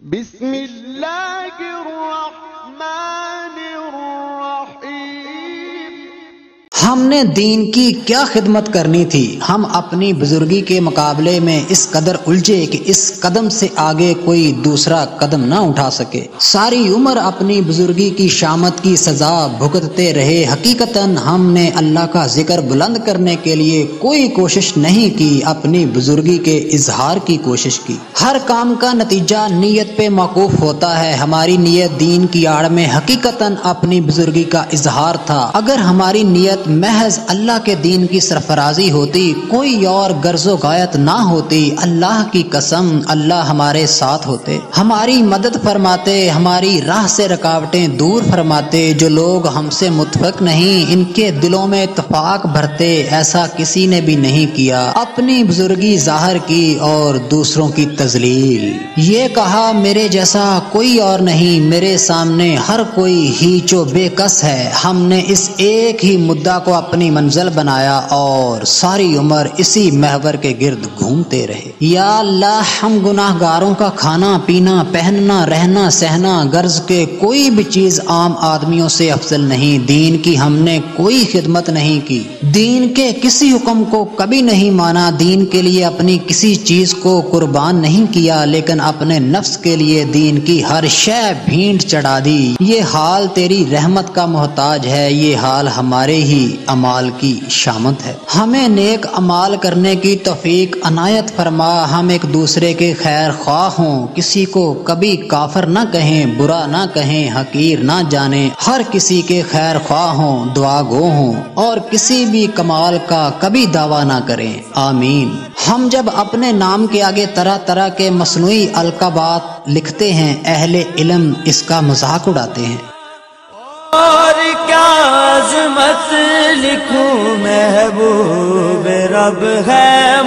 بسم اللہ الرحمن الرحیم۔ ہم نے دین کی کیا خدمت کرنی تھی، ہم اپنی بزرگی کے مقابلے میں اس قدر الجھے کہ اس قدم سے آگے کوئی دوسرا قدم نہ اٹھا سکے۔ ساری عمر اپنی بزرگی کی شامت کی سزا بھگتتے رہے۔ حقیقتاً ہم نے اللہ کا ذکر بلند کرنے کے لیے کوئی کوشش نہیں کی، اپنی بزرگی کے اظہار کی کوشش کی۔ ہر کام کا نتیجہ نیت پہ موقوف ہوتا ہے۔ ہماری نیت دین کی آڑ میں حقیقتاً اپنی بزرگی کا اظہار تھا۔ اگر ہماری نیت محض اللہ کے دین کی سرفرازی ہوتی، کوئی اور غرض و غایت نہ ہوتی، اللہ کی قسم اللہ ہمارے ساتھ ہوتے، ہماری مدد فرماتے، ہماری راہ سے رکاوٹیں دور فرماتے۔ جو لوگ ہم سے متفق نہیں، ان کے دلوں میں اتفاق بھرتے، ایسا کسی نے بھی نہیں کیا۔ اپنی بزرگی ظاہر کی اور دوسروں کی تذلیل۔ یہ کہا میرے جیسا کوئی اور نہیں، میرے سامنے ہر کوئی ہیچ و بے کس ہے۔ ہم نے اس ایک ہی مدعا کو اپنی منزل بنایا اور ساری عمر اسی محور کے گرد گھومتے رہے۔ یا اللہ، ہم گناہ گاروں کا کھانا پینا، پہننا، رہنا سہنا، غرض کے کوئی بھی چیز عام آدمیوں سے افضل نہیں۔ دین کی ہم نے کوئی خدمت نہیں کی، دین کے کسی حکم کو کبھی نہیں مانا، دین کے لیے اپنی کسی چیز کو قربان نہیں کیا، لیکن اپنے نفس کے لیے دین کی ہر شے بھینٹ چڑھا دی۔ یہ حال تیری رحمت کا محتاج ہے، یہ حال ہمارے ہی اعمال کی شامت ہے۔ ہمیں نیک اعمال کرنے کی توفیق عنایت فرما، ہم ایک دوسرے کے خیر خواہ ہوں، کسی کو کبھی کافر نہ کہیں، برا نہ کہیں، حقیر نہ جانیں، ہر کسی کے خیر خواہ ہوں، دعا گو ہوں، اور کسی بھی کمال کا کبھی دعویٰ نہ کریں، آمین۔ ہم جب اپنے نام کے آگے طرح طرح کے مصنوعی القابات لکھتے ہیں، اہل علم اس کا مذاق اڑاتے ہیں۔ اور کیا عظمت لکھوں، محبوب رب ہے